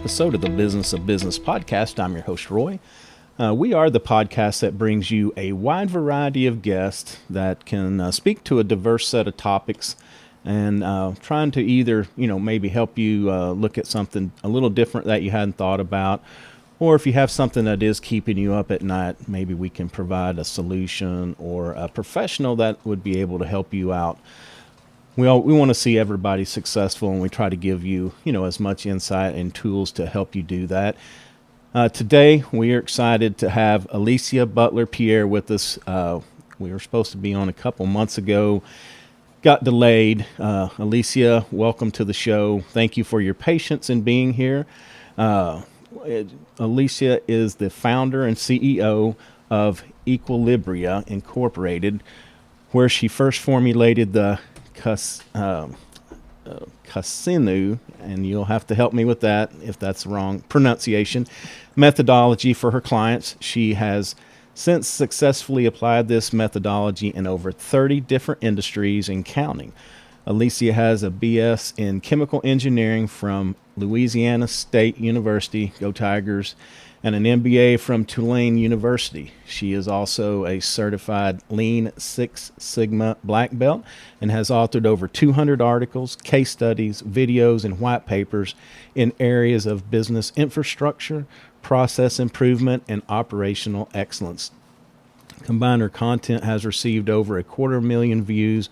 episode of the Business of Business podcast. I'm your host, Roy. We are the podcast that brings you a wide variety of guests that can speak to a diverse set of topics and trying to either, maybe help you look at something a little different that you hadn't thought about, or if you have something that is keeping you up at night, maybe we can provide a solution or a professional that would be able to help you out. We want to see everybody successful, and we try to give you, as much insight and tools to help you do that. Today, we are excited to have Alicia Butler Pierre with us. We were supposed to be on a couple months ago, got delayed. Alicia, welcome to the show. Thank you for your patience in being here. Alicia is the founder and CEO of Equilibria Incorporated, where she first formulated the Casinu, and you'll have to help me with that if that's the wrong pronunciation, methodology for her clients. She has since successfully applied this methodology in over 30 different industries and counting. Alicia has a BS in chemical engineering from Louisiana State University, go Tigers, and an MBA from Tulane University. She is also a certified Lean Six Sigma black belt and has authored over 200 articles, case studies, videos, and white papers in areas of business infrastructure, process improvement, and operational excellence. Combined, her content has received over 250,000 views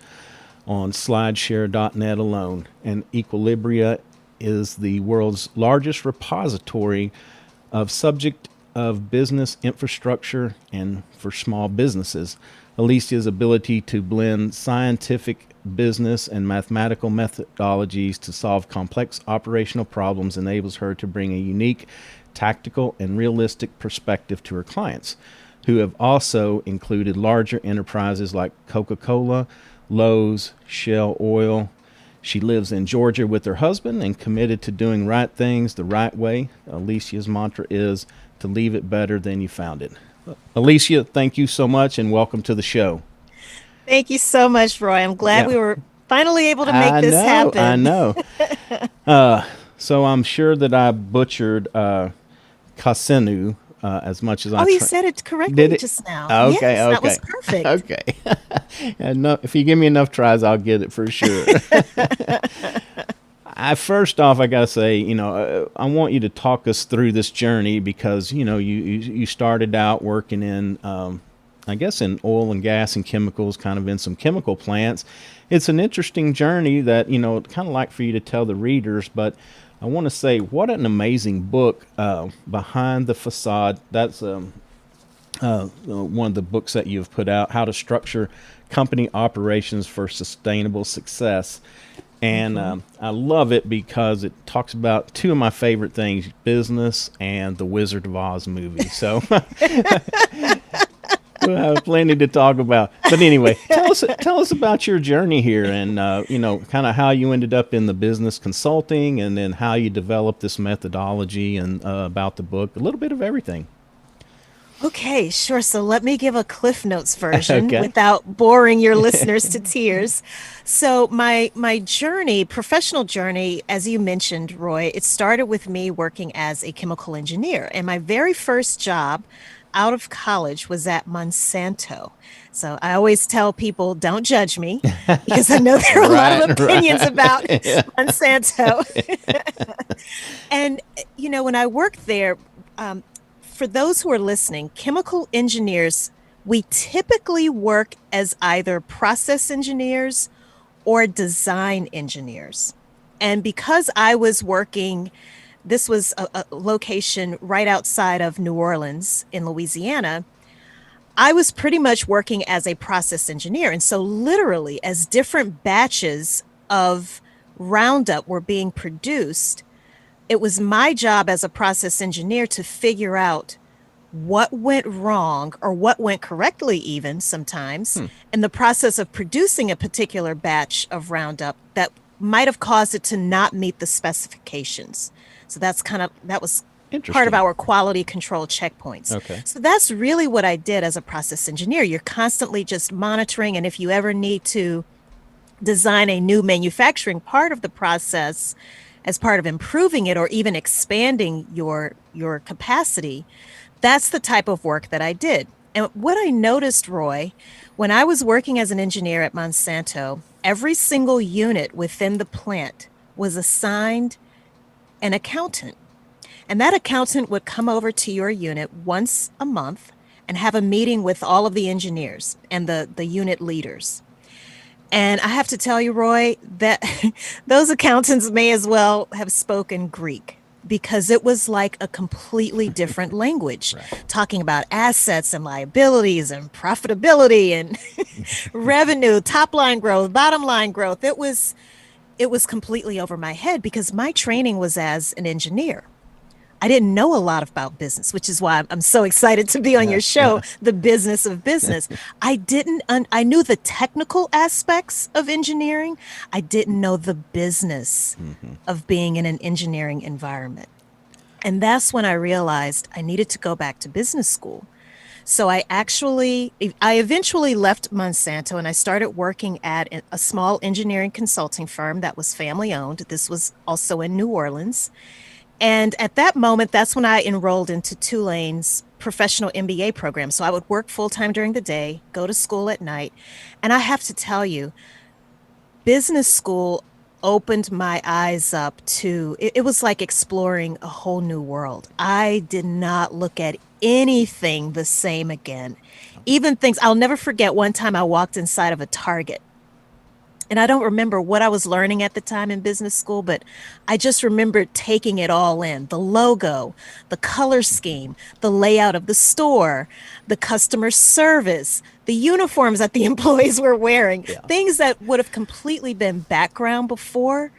on slideshare.net alone, and Equilibria is the world's largest repository of subject of business infrastructure and for small businesses. Alicia's ability to blend scientific business and mathematical methodologies to solve complex operational problems enables her to bring a unique, tactical, and realistic perspective to her clients, who have also included larger enterprises like Coca-Cola, Lowe's, Shell Oil. She lives in Georgia with her husband and committed to doing right things the right way. Alicia's mantra is to leave it better than you found it. Alicia, thank you so much and welcome to the show. Thank you so much, Roy. I'm glad we were finally able to make this happen. I know. So I'm sure that I butchered Casinu as much as I you said it correctly just now. Okay, yes, that was perfect. Okay. And if you give me enough tries, I'll get it for sure. First off, I got to say, I want you to talk us through this journey because, you started out working in, in oil and gas and chemicals, kind of in some chemical plants. It's an interesting journey that, kind of like for you to tell the readers, but I want to say what an amazing book, Behind the Facade. That's one of the books that you've put out, How to Structure Company Operations for Sustainable Success. And I love it because it talks about two of my favorite things, business and the Wizard of Oz movie. So we'll have plenty to talk about. But anyway, tell us about your journey here and, kind of how you ended up in the business consulting and then how you developed this methodology and about the book, a little bit of everything. Okay, sure. So let me give a Cliff Notes version without boring your listeners to tears. So my journey, professional journey, as you mentioned, Roy, it started with me working as a chemical engineer. And my very first job out of college was at Monsanto. So I always tell people, don't judge me, because I know there are a lot of opinions about Monsanto. And, when I worked there, for those who are listening, chemical engineers, we typically work as either process engineers or design engineers. And because I was working, this was a location right outside of New Orleans in Louisiana, I was pretty much working as a process engineer. And so literally, as different batches of Roundup were being produced, it was my job as a process engineer to figure out what went wrong or what went correctly even sometimes in the process of producing a particular batch of Roundup that might have caused it to not meet the specifications. So that was part of our quality control checkpoints. Okay. So that's really what I did as a process engineer. You're constantly just monitoring, and if you ever need to design a new manufacturing part of the process, as part of improving it or even expanding your capacity, that's the type of work that I did. And what I noticed, Roy, when I was working as an engineer at Monsanto, every single unit within the plant was assigned an accountant. And that accountant would come over to your unit once a month and have a meeting with all of the engineers and the unit leaders. And I have to tell you, Roy, that those accountants may as well have spoken Greek because it was like a completely different language, Right. talking about assets and liabilities and profitability and revenue, top line growth, bottom line growth. It was completely over my head because my training was as an engineer. I didn't know a lot about business, which is why I'm so excited to be on Yeah. your show, The Business of Business. I knew the technical aspects of engineering. I didn't know the business Hmm. of being in an engineering environment. And that's when I realized I needed to go back to business school. So I eventually left Monsanto and I started working at a small engineering consulting firm that was family owned. This was also in New Orleans. And at that moment, that's when I enrolled into Tulane's professional MBA program. So I would work full time during the day, go to school at night. And I have to tell you, business school opened my eyes up to it was like exploring a whole new world. I did not look at anything the same again. Even things I'll never forget one time I walked inside of a Target and I don't remember what I was learning at the time in business school, but I just remember taking it all in: the logo, the color scheme, the layout of the store, the customer service, the uniforms that the employees were wearing. Yeah. Things that would have completely been background before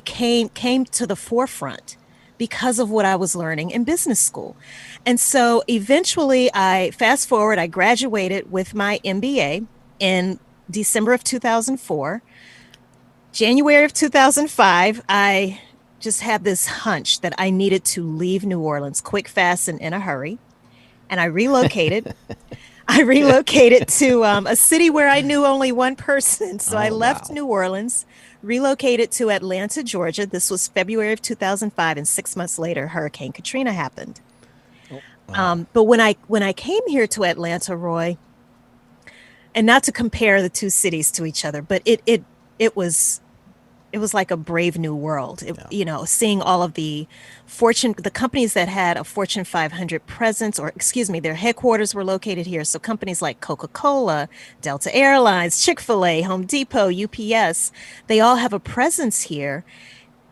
came to the forefront because of what I was learning in business school. And so eventually fast forward, I graduated with my MBA in December of 2004. January of 2005, I just had this hunch that I needed to leave New Orleans quick, fast, and in a hurry. And I relocated. I relocated to a city where I knew only one person. So I Oh, left wow. New Orleans, relocated to Atlanta, Georgia. This was February of 2005. And 6 months later, Hurricane Katrina happened. Oh, wow. But when I came here to Atlanta, Roy, and not to compare the two cities to each other, but it was it was like a brave new world. Yeah. Seeing all of the companies that had a Fortune 500 presence, or excuse me, their headquarters were located here. So companies like Coca-Cola, Delta Airlines, Chick-fil-A, Home Depot, UPS, they all have a presence here.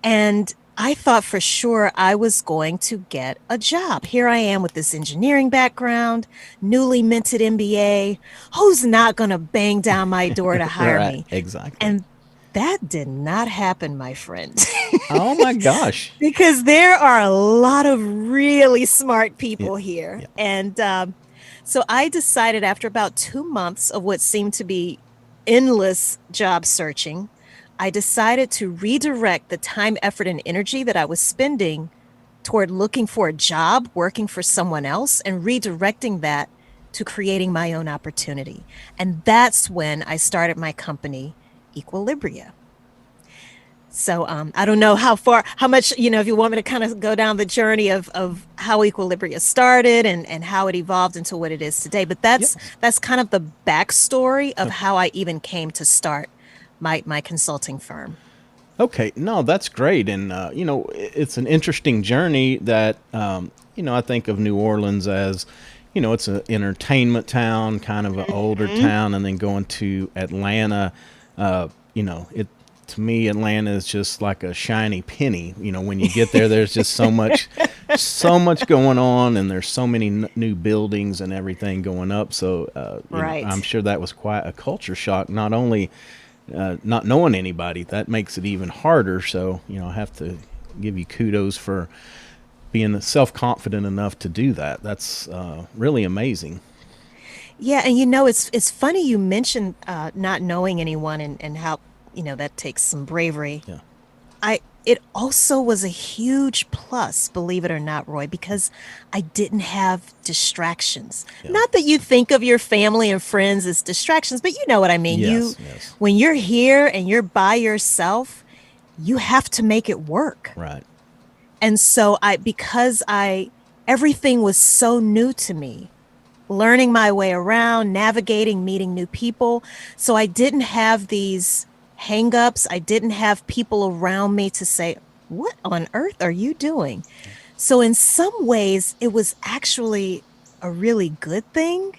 And I thought for sure I was going to get a job. Here I am with this engineering background, newly minted MBA. Who's not going to bang down my door to hire Right. me? Exactly. And that did not happen, my friend. Oh my gosh. Because there are a lot of really smart Yeah. people here. Yeah. And so I decided after about 2 months of what seemed to be endless job searching, I decided to redirect the time, effort, and energy that I was spending toward looking for a job, working for someone else, and redirecting that to creating my own opportunity. And that's when I started my company, Equilibria. So I don't know how much, if you want me to kind of go down the journey of how Equilibria started and how it evolved into what it is today. But Yeah. that's kind of the backstory of Okay. how I even came to start my consulting firm. Okay, no, that's great, and it's an interesting journey that I think of New Orleans as, it's an entertainment town, kind of an older Hmm. town, and then going to Atlanta, it to me Atlanta is just like a shiny penny. When you get there, there's just so much going on, and there's so many new buildings and everything going up. So I'm Right. sure that was quite a culture shock, not only not knowing anybody, that makes it even harder. So, I have to give you kudos for being self confident enough to do that. That's really amazing. Yeah, and it's funny you mentioned not knowing anyone and how that takes some bravery. Yeah. I It also was a huge plus, believe it or not, Roy, because I didn't have distractions. Yeah. Not that you think of your family and friends as distractions, but you know what I mean. Yes. Yes. When you're here and you're by yourself, you have to make it work. Right. And so everything was so new to me, learning my way around, navigating, meeting new people. So I didn't have these hangups. I didn't have people around me to say, what on earth are you doing? So in some ways, it was actually a really good thing.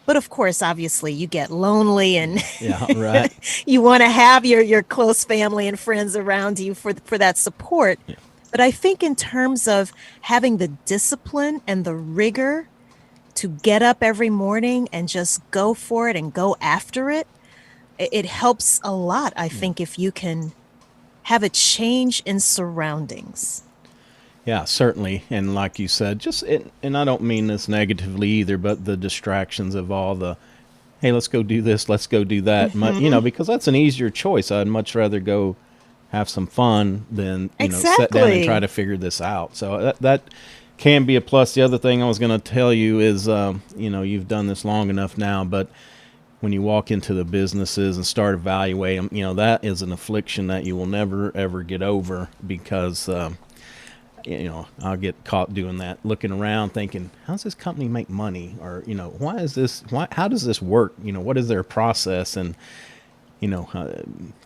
But of course, obviously, you get lonely and Yeah, right. you want to have your close family and friends around you for that support. Yeah. But I think in terms of having the discipline and the rigor to get up every morning and just go for it and go after it, it helps a lot, I think, if you can have a change in surroundings. Yeah, certainly. And like you said, and I don't mean this negatively either, but the distractions of all the, hey, let's go do this, let's go do that. Because that's an easier choice. I'd much rather go have some fun than, sit down and try Exactly. to figure this out. So that can be a plus. The other thing I was going to tell you is, you've done this long enough now, but when you walk into the businesses and start evaluating, that is an affliction that you will never, ever get over because, I'll get caught doing that, looking around thinking, how's this company make money? Or, how does this work? What is their process? And,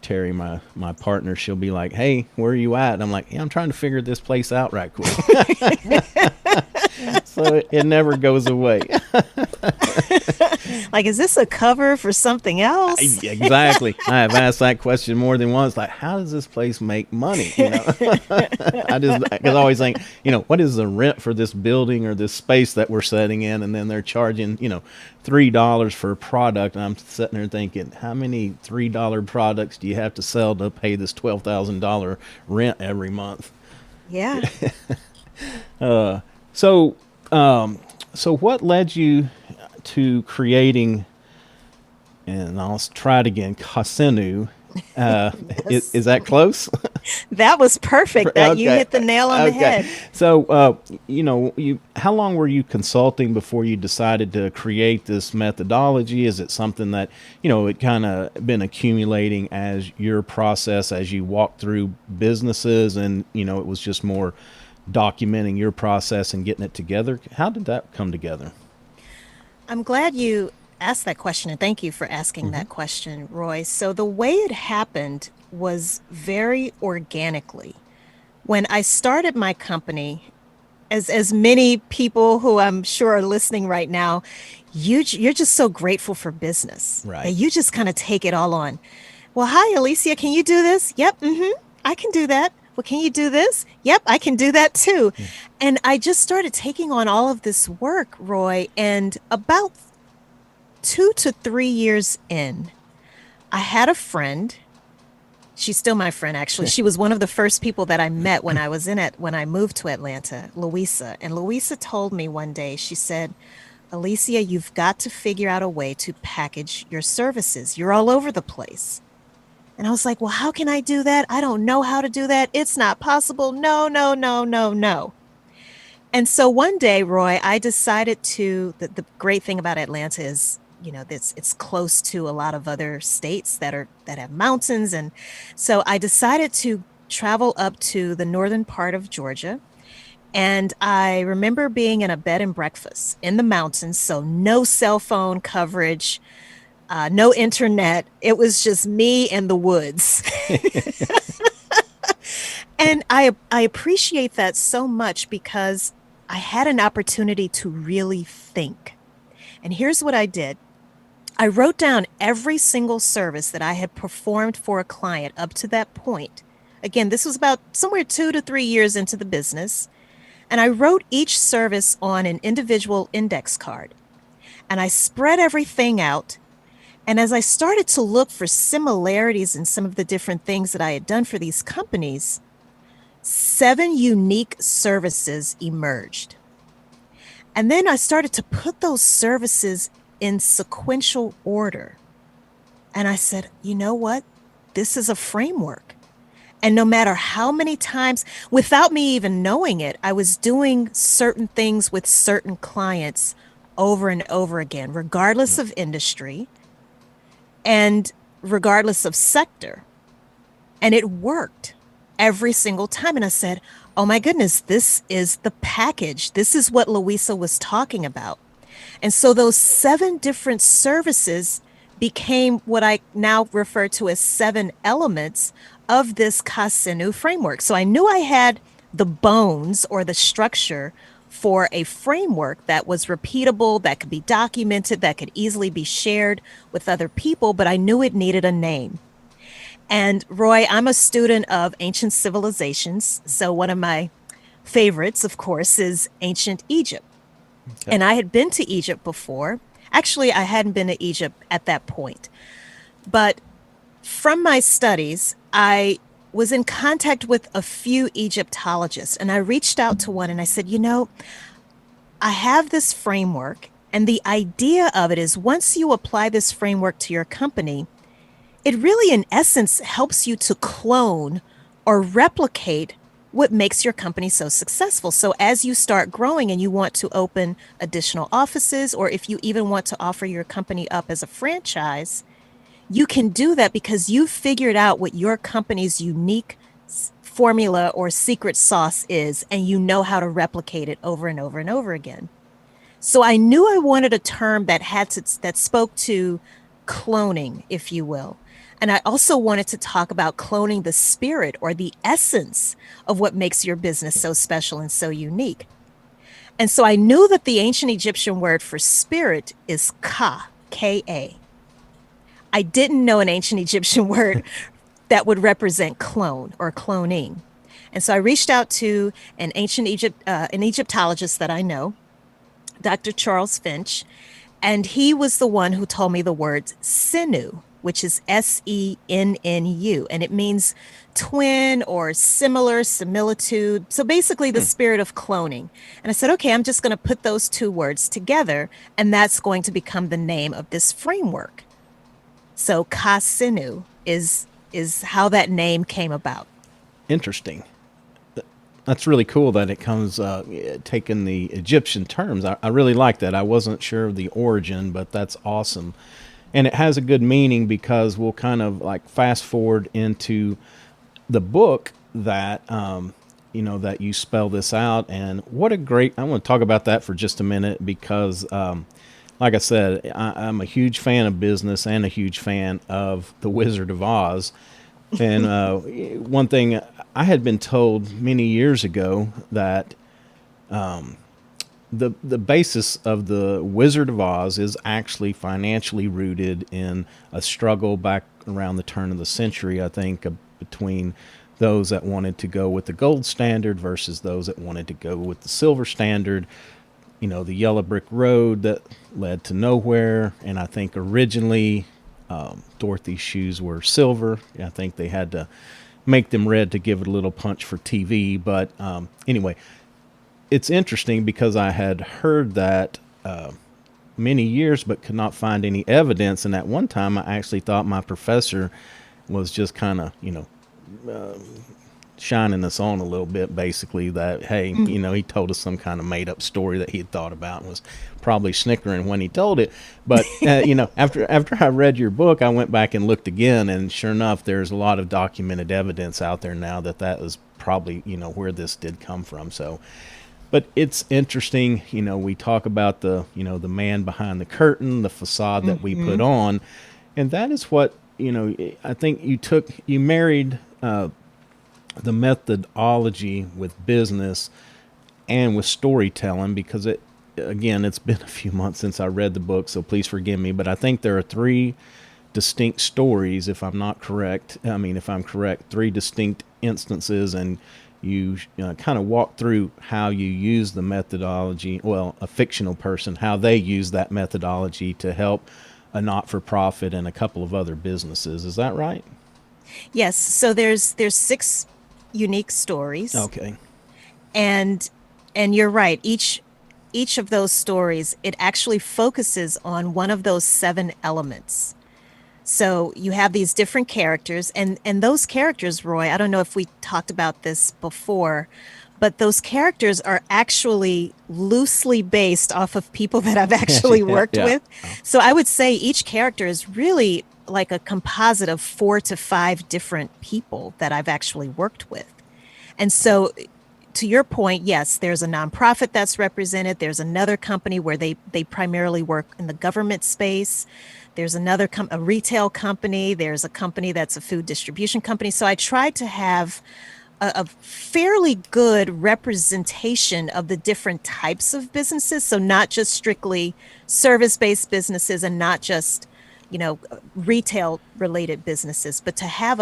Terry, my partner, she'll be like, hey, where are you at? And I'm like, yeah, I'm trying to figure this place out right quick. So it never goes away. Like, is this a cover for something else? Exactly. I have asked that question more than once. Like, how does this place make money? Because I always think, what is the rent for this building or this space that we're setting in? And then they're charging, $3 for a product. And I'm sitting there thinking, how many $3 products do you have to sell to pay this $12,000 rent every month? Yeah. So, so what led you to creating, and I'll try it again, Kasenu? Yes. Is that close? That was perfect. That you Okay. hit the nail on the head. So, how long were you consulting before you decided to create this methodology? Is it something that, it kind of been accumulating as your process as you walk through businesses and, it was just more documenting your process and getting it together? How did that come together? I'm glad you asked that question, and thank you for asking that question, Roy. So the way it happened was very organically. When I started my company, as many people who I'm sure are listening right now, you're just so grateful for business that Right. you just kind of take it all on. Well, hi, Alicia, can you do this? Yep, I can do that. Well, can you do this? Yep, I can do that too. And I just started taking on all of this work, Roy, and about 2 to 3 years in, I had a friend. She's still my friend, actually. She was one of the first people that I met when when I moved to Atlanta, Louisa. And Louisa told me one day, she said, Alicia, you've got to figure out a way to package your services. You're all over the place. And I was like, well, how can I do that? I don't know how to do that. It's not possible. No, no, no, no, no. And so one day, Roy, I decided the great thing about Atlanta is, it's close to a lot of other states that have mountains. And so I decided to travel up to the northern part of Georgia. And I remember being in a bed and breakfast in the mountains. So no cell phone coverage, no internet. It was just me and the woods. And I appreciate that so much because I had an opportunity to really think. And here's what I did. I wrote down every single service that I had performed for a client up to that point. Again, this was about somewhere 2 to 3 years into the business. And I wrote each service on an individual index card. And I spread everything out. And as I started to look for similarities in some of the different things that I had done for these companies, 7 unique services emerged. And then I started to put those services in sequential order. And I said, you know what? This is a framework. And no matter how many times, without me even knowing it, I was doing certain things with certain clients over and over again, regardless of industry and regardless of sector. And it worked every single time. And I said, oh my goodness, this is the package. This is what Louisa was talking about. And so those 7 different services became what I now refer to as 7 elements of this Kasinu framework. So I knew I had the bones or the structure for a framework that was repeatable, that could be documented, that could easily be shared with other people, but I knew it needed a name. And Roy, I'm a student of ancient civilizations. So one of my favorites, of course, is ancient Egypt. Okay. And I had been to Egypt before. Actually, I hadn't been to Egypt at that point. But from my studies, I was in contact with a few Egyptologists, and I reached out to one and I said, I have this framework, and the idea of it is once you apply this framework to your company, it really, in essence, helps you to clone or replicate what makes your company so successful. So as you start growing and you want to open additional offices, or if you even want to offer your company up as a franchise, you can do that because you've figured out what your company's unique formula or secret sauce is, and you know how to replicate it over and over and over again. So I knew I wanted a term that spoke to cloning, if you will. And I also wanted to talk about cloning the spirit or the essence of what makes your business so special and so unique. And so I knew that the ancient Egyptian word for spirit is ka, K-A. I didn't know an ancient Egyptian word that would represent clone or cloning. And so I reached out to an Egyptologist that I know, Dr. Charles Finch, and he was the one who told me the word Senu, which is Sennu, and it means twin or similar, similitude. So basically the spirit of cloning. And I said, okay, I'm just going to put those 2 words together, and that's going to become the name of this framework. So Kasinu is how that name came about. Interesting. That's really cool that it comes taking the Egyptian terms. I really like that. I wasn't sure of the origin, but that's awesome. And it has a good meaning because we'll kind of like fast forward into the book that, that you spell this out. And what a great, I want to talk about that for just a minute because, like I said, I'm a huge fan of business and a huge fan of The Wizard of Oz. And one thing I had been told many years ago that the basis of The Wizard of Oz is actually financially rooted in a struggle back around the turn of the century, I think, between those that wanted to go with the gold standard versus those that wanted to go with the silver standard. The yellow brick road that led to nowhere. And I think originally Dorothy's shoes were silver. I think they had to make them red to give it a little punch for TV. But anyway, it's interesting because I had heard that many years but could not find any evidence. And at one time, I actually thought my professor was just kind of, shining us on a little bit, basically, that, hey, he told us some kind of made up story that he had thought about and was probably snickering when he told it. But, after I read your book, I went back and looked again. And sure enough, there's a lot of documented evidence out there now that was probably, where this did come from. So, but it's interesting, we talk about the man behind the curtain, the facade that we put on. And that is what, I think you married the methodology with business and with storytelling, because it's been a few months since I read the book, so please forgive me, but I think there are 3 distinct stories, if I'm correct, 3 distinct instances, and you kind of walk through how you use the methodology, a fictional person, how they use that methodology to help a not-for-profit and a couple of other businesses. Is that right? Yes. So there's 6 unique stories. Okay. And you're right. Each of those stories, it actually focuses on one of those 7 elements. So you have these different characters, and those characters, Roy, I don't know if we talked about this before, but those characters are actually loosely based off of people that I've actually worked with. So I would say each character is really like a composite of 4 to 5 different people that I've actually worked with. And so to your point, yes, there's a nonprofit that's represented. There's another company where they primarily work in the government space. There's another a retail company. There's a company that's a food distribution company. So I tried to have a fairly good representation of the different types of businesses. So not just strictly service-based businesses and not just, retail related businesses, but to have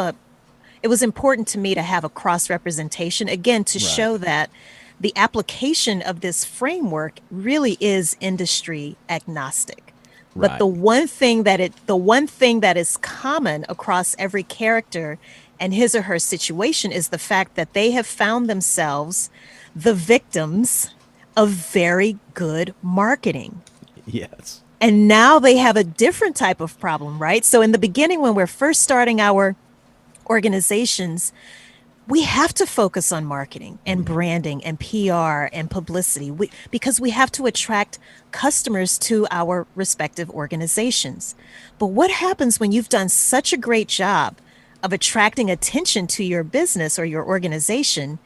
it was important to me to have a cross representation, again, to show that the application of this framework really is industry agnostic. But Right. the one thing that is common across every character and his or her situation is the fact that they have found themselves the victims of very good marketing. Yes. And now they have a different type of problem, right? So in the beginning, when we're first starting our organizations, we have to focus on marketing and branding and PR and publicity because we have to attract customers to our respective organizations. But what happens when you've done such a great job of attracting attention to your business or your organization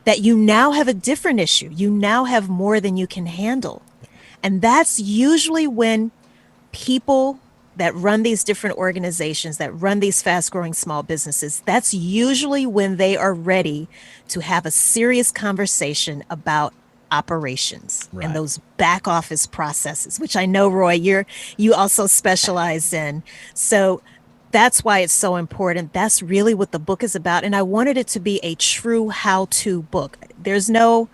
that you now have a different issue? You now have more than you can handle. And that's usually when people that run these different organizations, that run these fast growing small businesses, that's usually when they are ready to have a serious conversation about operations and those back office processes, which I know, Roy, you also specialize in. So that's why it's so important. That's really what the book is about. And I wanted it to be a true how-to book. There's no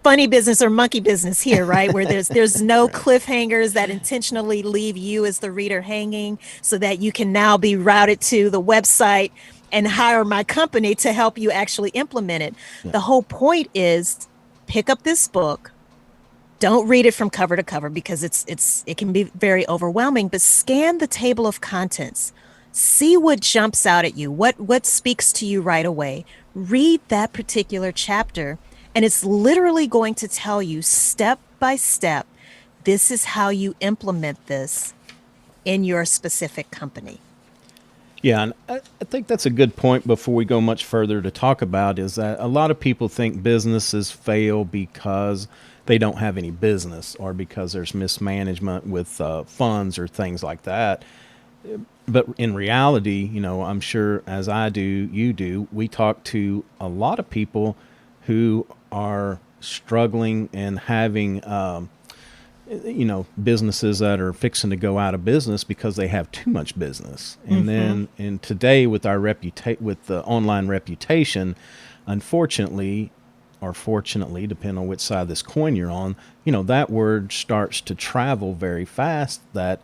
funny business or monkey business here, right? Where there's no cliffhangers that intentionally leave you as the reader hanging so that you can now be routed to the website and hire my company to help you actually implement it. Yeah. The whole point is pick up this book. Don't read it from cover to cover because it can be very overwhelming, but scan the table of contents. See what jumps out at you, what speaks to you right away. Read that particular chapter. And it's literally going to tell you step by step, this is how you implement this in your specific company. Yeah, and I think that's a good point before we go much further to talk about is that a lot of people think businesses fail because they don't have any business or because there's mismanagement with funds or things like that. But in reality, I'm sure as I do, you do, we talk to a lot of people who are struggling and having, businesses that are fixing to go out of business because they have too much business. And then, and today with our with the online reputation, unfortunately, or fortunately, depending on which side of this coin you're on, that word starts to travel very fast that,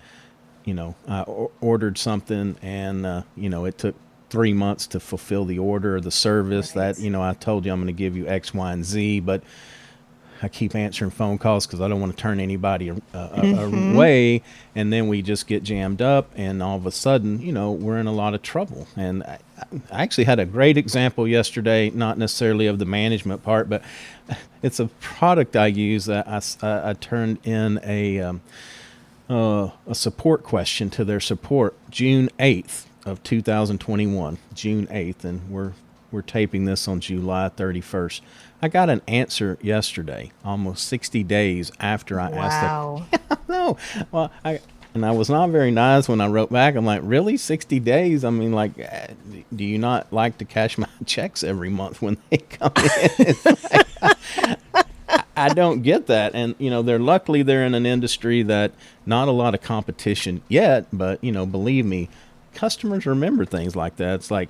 I ordered something and, it took 3 months to fulfill the order or the service that, I told you I'm going to give you X, Y, and Z, but I keep answering phone calls because I don't want to turn anybody away. And then we just get jammed up and all of a sudden, we're in a lot of trouble. And I actually had a great example yesterday, not necessarily of the management part, but it's a product I use that I turned in a support question to their support June 8th. Of 2021, June 8th, and we're taping this on July 31st. I got an answer yesterday, almost 60 days after I asked that. No, well, I was not very nice when I wrote back. I'm like, really, 60 days? I mean, like, do you not like to cash my checks every month when they come in? I don't get that, and luckily they're in an industry that not a lot of competition yet, but believe me. Customers remember things like that. It's like,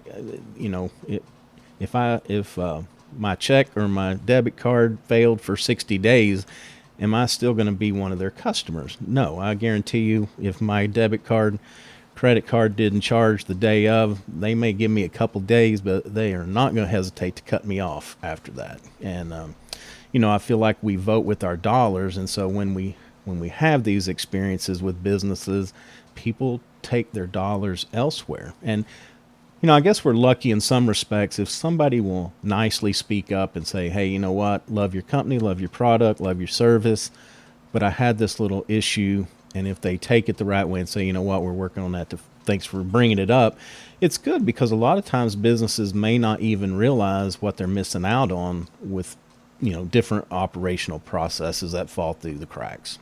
if my check or my debit card failed for 60 days, am I still going to be one of their customers? No, I guarantee you, if my credit card didn't charge the day of, they may give me a couple days, but they are not going to hesitate to cut me off after that. And, I feel like we vote with our dollars. And so when we have these experiences with businesses, people take their dollars elsewhere. And, I guess we're lucky in some respects if somebody will nicely speak up and say, hey, you know what? Love your company, love your product, love your service. But I had this little issue And if they take it the right way and say, you know what, we're working on that, thanks for bringing it up, it's good, because a lot of times businesses may not even realize what they're missing out on with, different operational processes that fall through the cracks.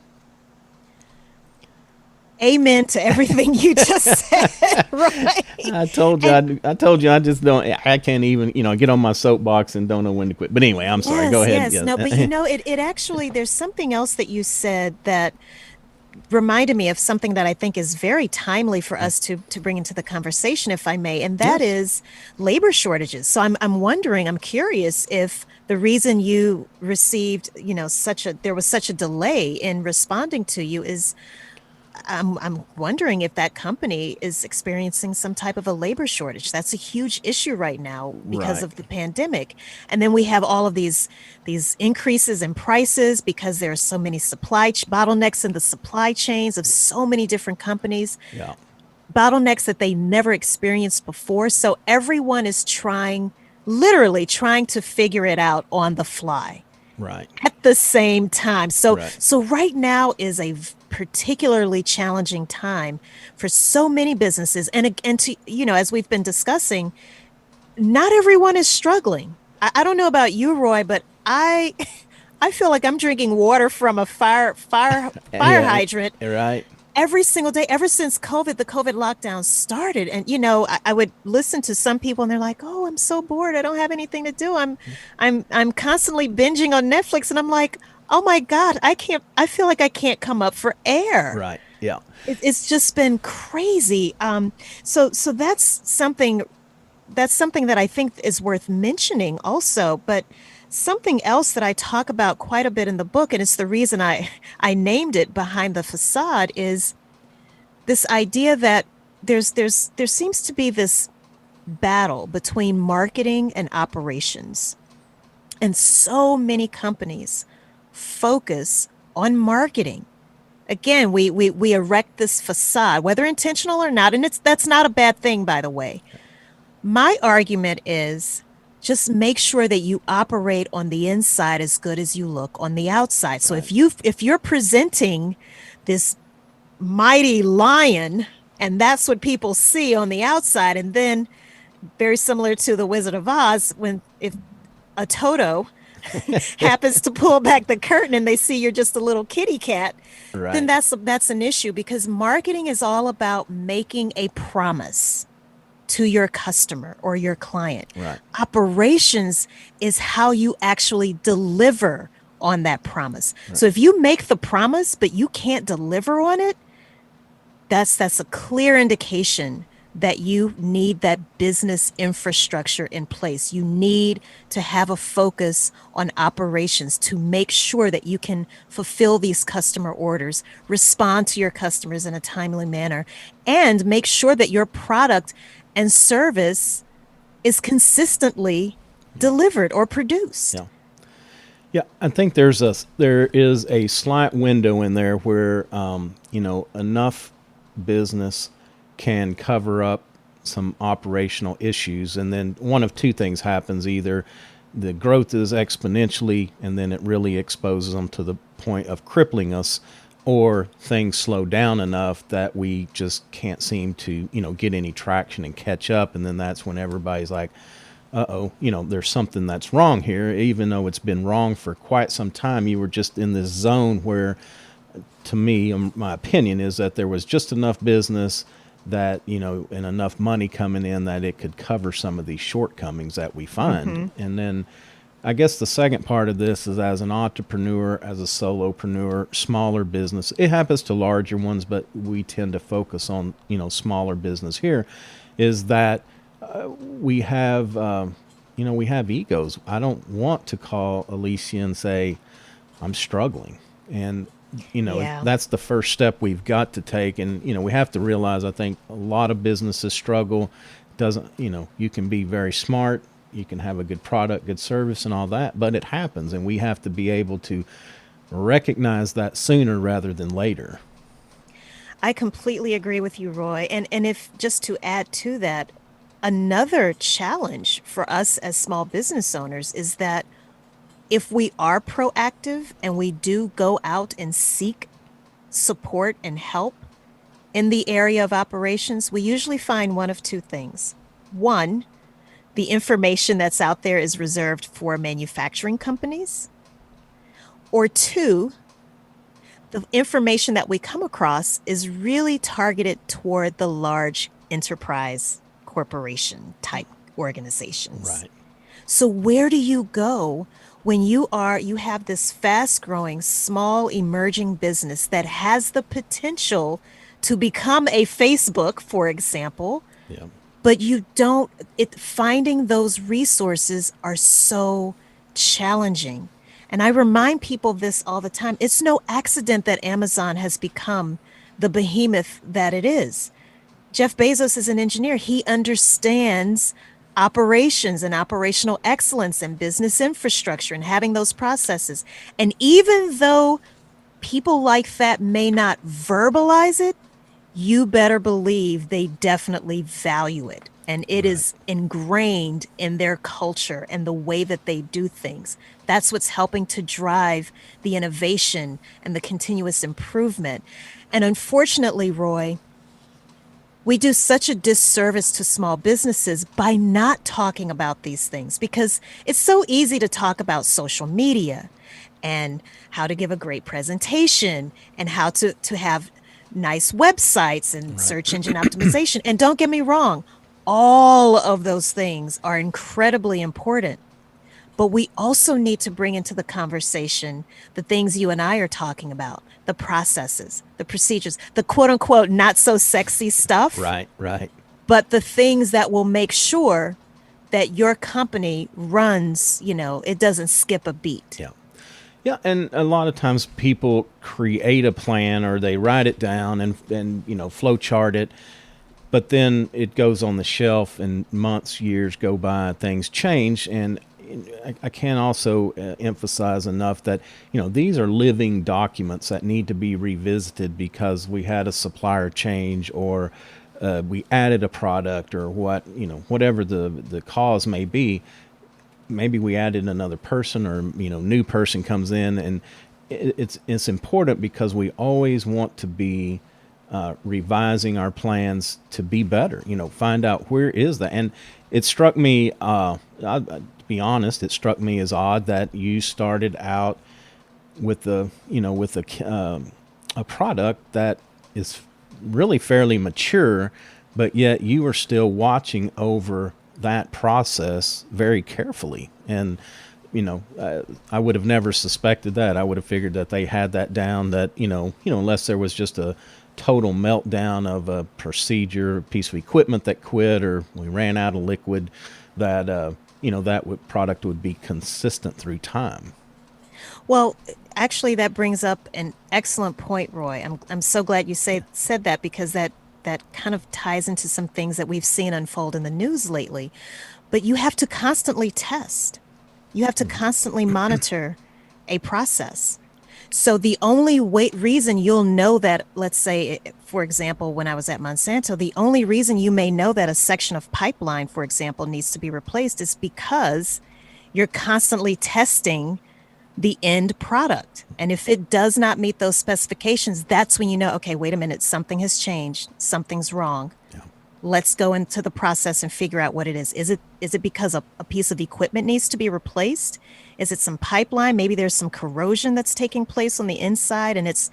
Amen to everything you just said, right? And I told you, I just don't, I can't even, get on my soapbox and don't know when to quit. But anyway, I'm sorry. Go yes, ahead. yes. Yeah. No, but it actually, there's something else that you said that reminded me of something that I think is very timely for us to bring into the conversation, if I may, and that Yes. is labor shortages. So I'm wondering, I'm curious if the reason you received, there was such a delay in responding to you is I'm wondering if that company is experiencing some type of a labor shortage. That's a huge issue right now because Right. of the pandemic. And then we have all of these increases in prices because there are so many bottlenecks in the supply chains of so many different companies, Yeah. bottlenecks that they never experienced before. So everyone is literally trying to figure it out on the fly Right. at the same time. So Right. so right now is a particularly challenging time for so many businesses, and to as we've been discussing, not everyone is struggling. I don't know about you, Roy, but I feel like I'm drinking water from a fire Yeah. hydrant Right. every single day ever since the COVID lockdown started. And I would listen to some people and they're like, "Oh, I'm so bored. I don't have anything to do. I'm constantly binging on Netflix." And I'm like, "Oh my God, I feel like I can't come up for air." Right. Yeah. It's just been crazy. So that's something that I think is worth mentioning also. But something else that I talk about quite a bit in the book, and it's the reason I named it Behind the Facade, is this idea that there seems to be this battle between marketing and operations. And so many companies focus on marketing. Again, we erect this facade, whether intentional or not, and that's not a bad thing, by the way. My argument is just make sure that you operate on the inside as good as you look on the outside. So Right. if you're presenting this mighty lion and that's what people see on the outside, and then very similar to the Wizard of Oz, when if a Toto happens to pull back the curtain and they see you're just a little kitty cat, then Right. that's an issue, because marketing is all about making a promise to your customer or your client. Right. Operations is how you actually deliver on that promise. Right. So if you make the promise but you can't deliver on it, that's a clear indication that you need that business infrastructure in place. You need to have a focus on operations to make sure that you can fulfill these customer orders, respond to your customers in a timely manner, and make sure that your product and service is consistently Yeah. delivered or produced. Yeah. Yeah, I think there is a slight window in there where enough business can cover up some operational issues, and then one of two things happens: either the growth is exponentially, and then it really exposes them to the point of crippling us, or things slow down enough that we just can't seem to get any traction and catch up, and then that's when everybody's like, uh-oh, there's something that's wrong here, even though it's been wrong for quite some time. You were just in this zone where, to me, my opinion is that there was just enough business that, and enough money coming in that it could cover some of these shortcomings that we find. Mm-hmm. And then I guess the second part of this is, as an entrepreneur, as a solopreneur, smaller business, it happens to larger ones, but we tend to focus on, smaller business here, is that we have, we have egos. I don't want to call Alicia and say, I'm struggling. And, Yeah. that's the first step we've got to take. And, we have to realize, I think a lot of businesses struggle. Doesn't, you can be very smart. You can have a good product, good service and all that, but it happens. And we have to be able to recognize that sooner rather than later. I completely agree with you, Roy. And if just to add to that, another challenge for us as small business owners is that if we are proactive and we do go out and seek support and help in the area of operations, we usually find one of two things. One, the information that's out there is reserved for manufacturing companies. Or two, the information that we come across is really targeted toward the large enterprise corporation type organizations. Right. So where do you go when you have this fast growing, small, emerging business that has the potential to become a Facebook, for example, Yeah. but you don't, finding those resources are so challenging. And I remind people of this all the time. It's no accident that Amazon has become the behemoth that it is. Jeff Bezos is an engineer. He understands operations and operational excellence and business infrastructure and having those processes. And even though people like that may not verbalize it, you better believe they definitely value it. And it Right. is ingrained in their culture and the way that they do things. That's what's helping to drive the innovation and the continuous improvement. And unfortunately, Roy, we do such a disservice to small businesses by not talking about these things because it's so easy to talk about social media and how to give a great presentation and how to have nice websites and Right. search engine optimization. And don't get me wrong, all of those things are incredibly important. But we also need to bring into the conversation the things you and I are talking about, the processes, the procedures, the quote unquote not so sexy stuff, Right. Right. but the things that will make sure that your company runs, it doesn't skip a beat. Yeah. Yeah, and a lot of times people create a plan or they write it down and flow chart it, but then it goes on the shelf and months, years go by, things change, and I can't also emphasize enough that these are living documents that need to be revisited because we had a supplier change or we added a product or whatever the cause may be. Maybe we added another person or new person comes in, and it's important because we always want to be revising our plans to be better. Find out where is that. And it struck me, to be honest, it struck me as odd that you started out with a product that is really fairly mature, but yet you are still watching over that process very carefully. And I would have never suspected that. I would have figured that they had that down, that unless there was just a total meltdown of a procedure, a piece of equipment that quit, or we ran out of liquid, that product would be consistent through time. Well, actually, that brings up an excellent point, Roy. I'm so glad you said that because that kind of ties into some things that we've seen unfold in the news lately. But you have to constantly test. You have to constantly monitor a process. So the only reason you'll know that, let's say, for example, when I was at Monsanto, the only reason you may know that a section of pipeline, for example, needs to be replaced is because you're constantly testing the end product. And if it does not meet those specifications, that's when you know, okay, wait a minute, something has changed, something's wrong. Yeah. Let's go into the process and figure out what it is. Is it because a piece of equipment needs to be replaced? Is it some pipeline? Maybe there's some corrosion that's taking place on the inside and it's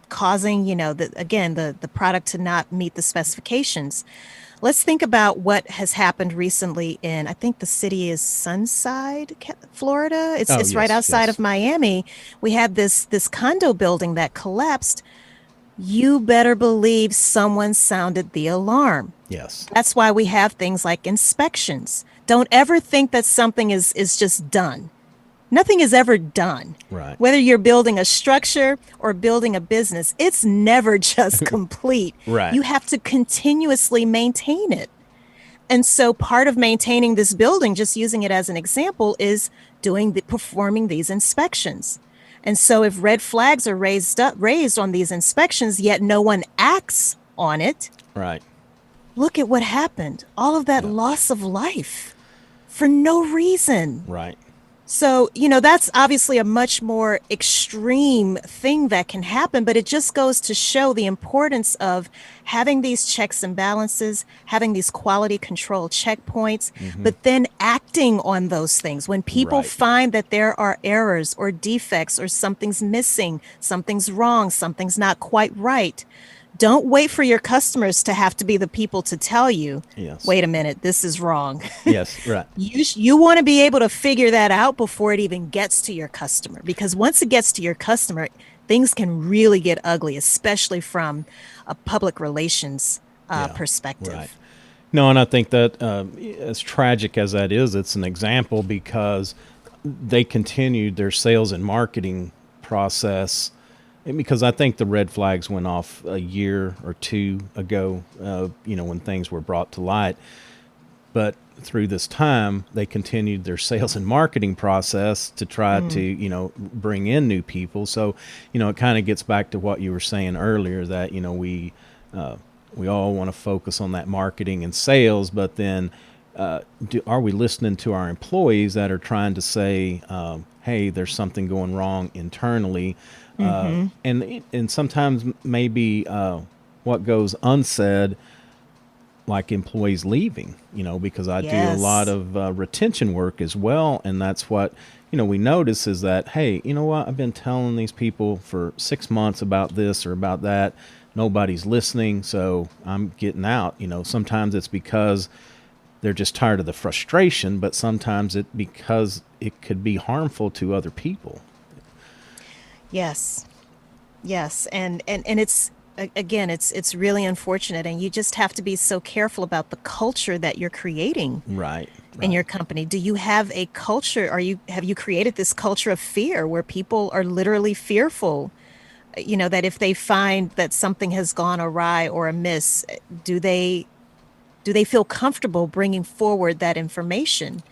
causing, the product to not meet the specifications. Let's think about what has happened recently in, I think the city is Sunside, Florida. It's right outside of Miami. We had this condo building that collapsed. You better believe someone sounded the alarm. Yes. That's why we have things like inspections. Don't ever think that something is just done. Nothing is ever done. Right. Whether you're building a structure or building a business, it's never just complete. Right. You have to continuously maintain it. And so part of maintaining this building, just using it as an example, is performing these inspections. And so if red flags are raised on these inspections, yet no one acts on it, right. Look at what happened. All of that loss of life for no reason. Right. So, that's obviously a much more extreme thing that can happen, but it just goes to show the importance of having these checks and balances, having these quality control checkpoints, Hmm. but then acting on those things. When people Right. find that there are errors or defects or something's missing, something's wrong, something's not quite right, don't wait for your customers to have to be the people to tell you, Yes. wait a minute, this is wrong. Yes. Right. You want to be able to figure that out before it even gets to your customer, because once it gets to your customer, things can really get ugly, especially from a public relations Yeah. Right. perspective. No, and I think that as tragic as that is, it's an example because they continued their sales and marketing process. And because I think the red flags went off a year or two ago, when things were brought to light. But through this time, they continued their sales and marketing process to try to, Mm, bring in new people. So, it kind of gets back to what you were saying earlier that, we all want to focus on that marketing and sales, but then are we listening to our employees that are trying to say, hey, there's something going wrong internally? mm-hmm. And sometimes maybe what goes unsaid, like employees leaving, because I do a lot Yes. of retention work as well. And that's what, we notice is that, hey, you know what? I've been telling these people for 6 months about this or about that. Nobody's listening. So I'm getting out. Sometimes it's because they're just tired of the frustration, but sometimes it because it could be harmful to other people. Yes. Yes, and it's again, it's really unfortunate, and you just have to be so careful about the culture that you're creating Right. in Right. your company. Do you have a culture? Have you created this culture of fear where people are literally fearful? That if they find that something has gone awry or amiss, do they do they feel comfortable bringing forward that information?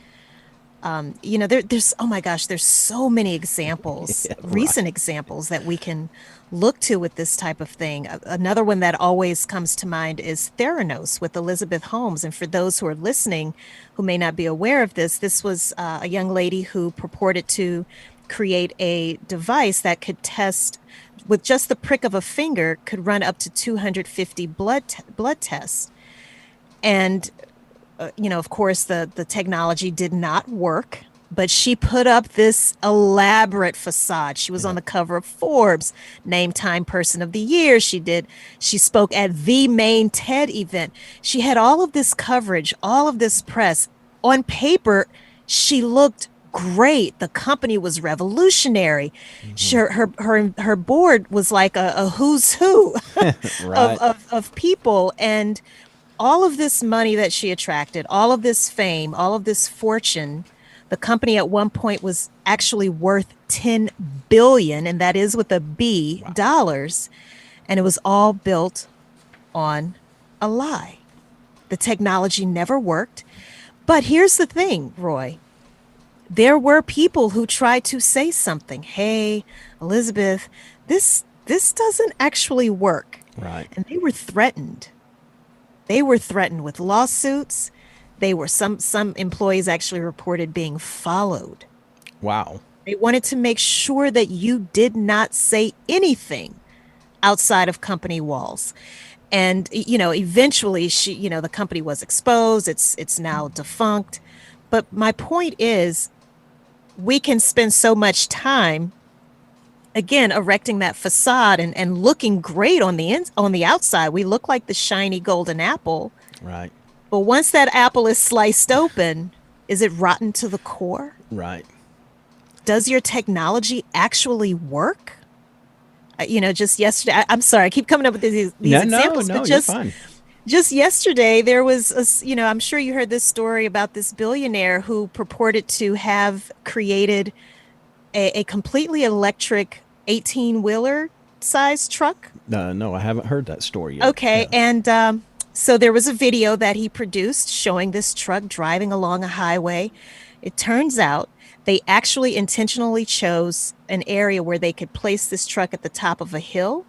There's, oh my gosh, there's so many examples, Yeah. Right. recent examples that we can look to with this type of thing. Another one that always comes to mind is Theranos with Elizabeth Holmes. And for those who are listening who may not be aware of this, this was a young lady who purported to create a device that could test with just the prick of a finger, could run up to 250 blood tests. And of course, the technology did not work, but she put up this elaborate facade. She was Yeah. on the cover of Forbes, named Time Person of the Year. She spoke at the main TED event. She had all of this coverage, all of this press. On paper, she looked great. The company was revolutionary. Hmm. Her board was like a who's who Right. of people. And all of this money that she attracted, all of this fame, all of this fortune, the company at one point was actually worth 10 billion, and that is with a B, Wow. dollars, and it was all built on a lie. The technology never worked. But here's the thing, Roy. There were people who tried to say something. Hey, Elizabeth, this doesn't actually work. Right. And they were threatened. They were threatened with lawsuits. They were some employees actually reported being followed. Wow. They wanted to make sure that you did not say anything outside of company walls. And eventually the company was exposed. It's now defunct. But my point is, we can spend so much time again erecting that facade and looking great on the outside. We look like the shiny golden apple. Right. But once that apple is sliced open, is it rotten to the core? Right. Does your technology actually work? Just yesterday, I'm sorry, I keep coming up with these No, no, examples, but no, you're fine. just yesterday, there was I'm sure you heard this story about this billionaire who purported to have created a completely electric 18-wheeler size truck. No, I haven't heard that story yet. Okay, Yeah. and so there was a video that he produced showing this truck driving along a highway. It turns out they actually intentionally chose an area where they could place this truck at the top of a hill,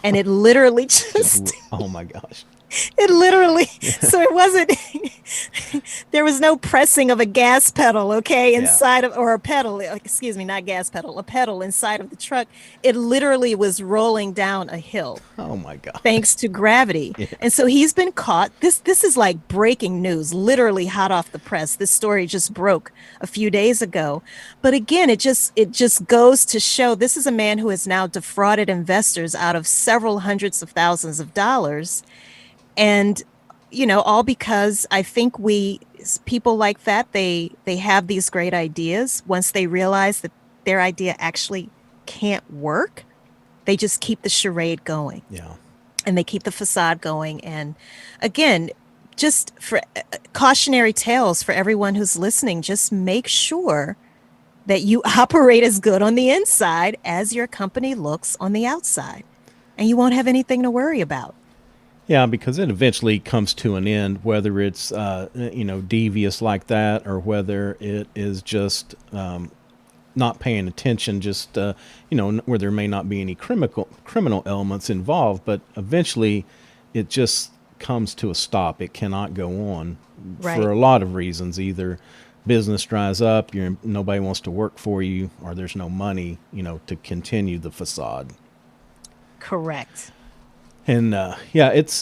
and it literally Just, just oh my gosh. it literally, Yeah. so it wasn't There was no pressing of a gas pedal, okay, Yeah. inside of, or a pedal, excuse me, not gas pedal, a pedal inside of the truck. It literally was rolling down a hill Oh my thanks gosh. to gravity. Yeah. And so he's been caught. This is like breaking news, literally hot off the press. This story just broke a few days ago. But again, it just goes to show this is a man who has now defrauded investors out of several hundreds of thousands of dollars. And all because I think we people like that, they have these great ideas. Once they realize that their idea actually can't work, they just keep the charade going Yeah. and they keep the facade going. And again, just for cautionary tales for everyone who's listening, just make sure that you operate as good on the inside as your company looks on the outside, and you won't have anything to worry about. Yeah, because it eventually comes to an end, whether it's devious like that, or whether it is just not paying attention, just where there may not be any criminal elements involved, but eventually it just comes to a stop. It cannot go on Right. for a lot of reasons. Either business dries up, nobody wants to work for you, or there's no money, to continue the facade. Correct. And yeah, it's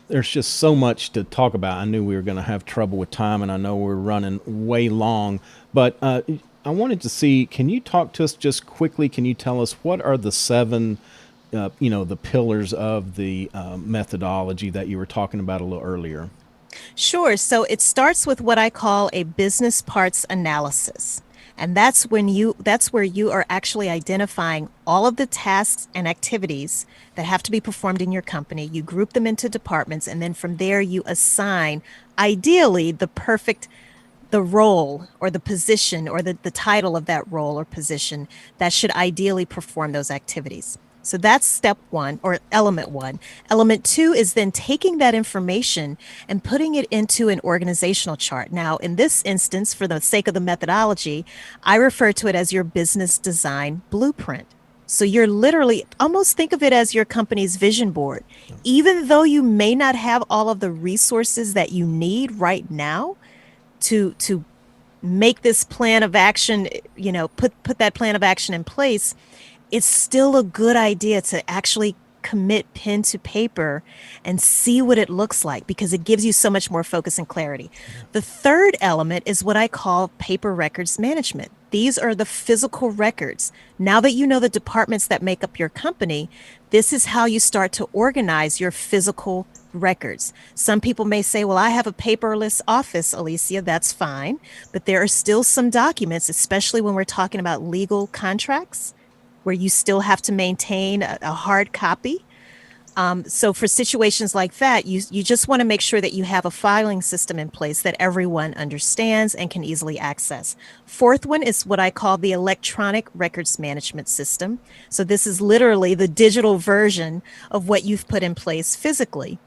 there's just so much to talk about. I knew we were going to have trouble with time, and I know we're running way long. But I wanted to see, can you talk to us just quickly? Can you tell us what are the seven, the pillars of the methodology that you were talking about a little earlier? Sure. So it starts with what I call a business parts analysis. And that's where you are actually identifying all of the tasks and activities that have to be performed in your company. You group them into departments, and then from there you assign ideally the role or the position or the title of that role or position that should ideally perform those activities. So that's step one or element one. Element two is then taking that information and putting it into an organizational chart. Now, in this instance, for the sake of the methodology, I refer to it as your business design blueprint. So you're literally almost think of it as your company's vision board. Even though you may not have all of the resources that you need right now to make this plan of action, put that plan of action in place, it's still a good idea to actually commit pen to paper and see what it looks like because it gives you so much more focus and clarity. The third element is what I call paper records management. These are the physical records. Now that you know the departments that make up your company, this is how you start to organize your physical records. Some people may say, well, I have a paperless office, Alicia. That's fine. But there are still some documents, especially when we're talking about legal contracts, where you still have to maintain a hard copy. So for situations like that, you just want to make sure that you have a filing system in place that everyone understands and can easily access. Fourth one is what I call the electronic records management system. So this is literally the digital version of what you've put in place physically.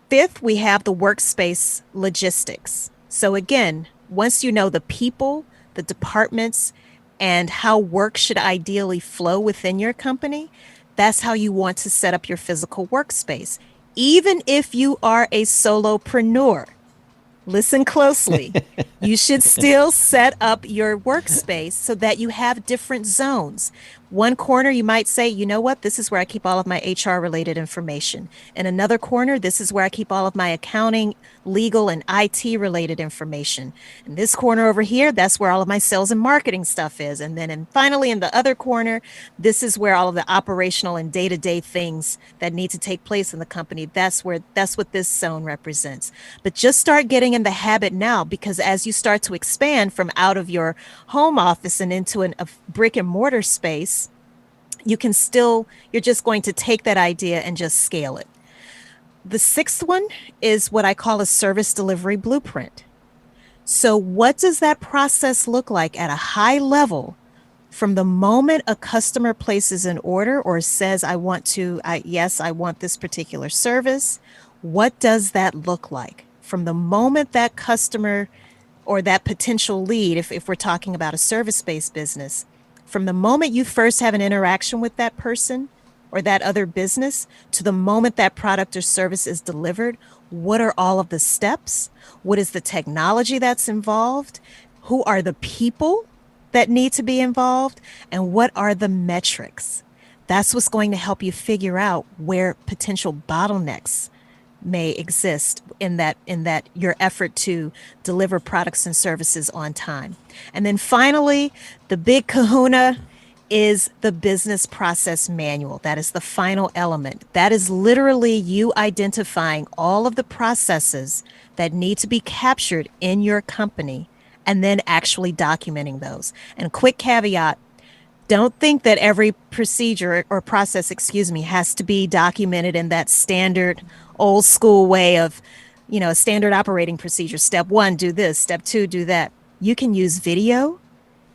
Fifth, we have the workspace logistics. So again, once you know the people, the departments, and how work should ideally flow within your company, that's how you want to set up your physical workspace. Even if you are a solopreneur, listen closely. You should still set up your workspace so that you have different zones. One corner, you might say, you know what, this is where I keep all of my HR related information. In another corner, this is where I keep all of my accounting, legal, and IT related information. In this corner over here, that's where all of my sales and marketing stuff is. And then finally, in the other corner, this is where all of the operational and day to day things that need to take place in the company, that's what this zone represents. But just start getting in the habit now, because as you start to expand from out of your home office and into a brick and mortar space, you're just going to take that idea and just scale it. The sixth one is what I call a service delivery blueprint. So what does that process look like at a high level from the moment a customer places an order or says, yes, I want this particular service? What does that look like? From the moment that customer or that potential lead, if we're talking about a service-based business, from the moment you first have an interaction with that person or that other business to the moment that product or service is delivered. What are all of the steps? What is the technology that's involved? Who are the people that need to be involved? And what are the metrics? That's what's going to help you figure out where potential bottlenecks may exist in that your effort to deliver products and services on time. And then finally, the big kahuna is the business process manual. That is the final element. That is literally you identifying all of the processes that need to be captured in your company and then actually documenting those. And quick caveat, don't think that every procedure or process, has to be documented in that standard old school way of, a standard operating procedure. Step one, do this. Step two, do that. You can use video.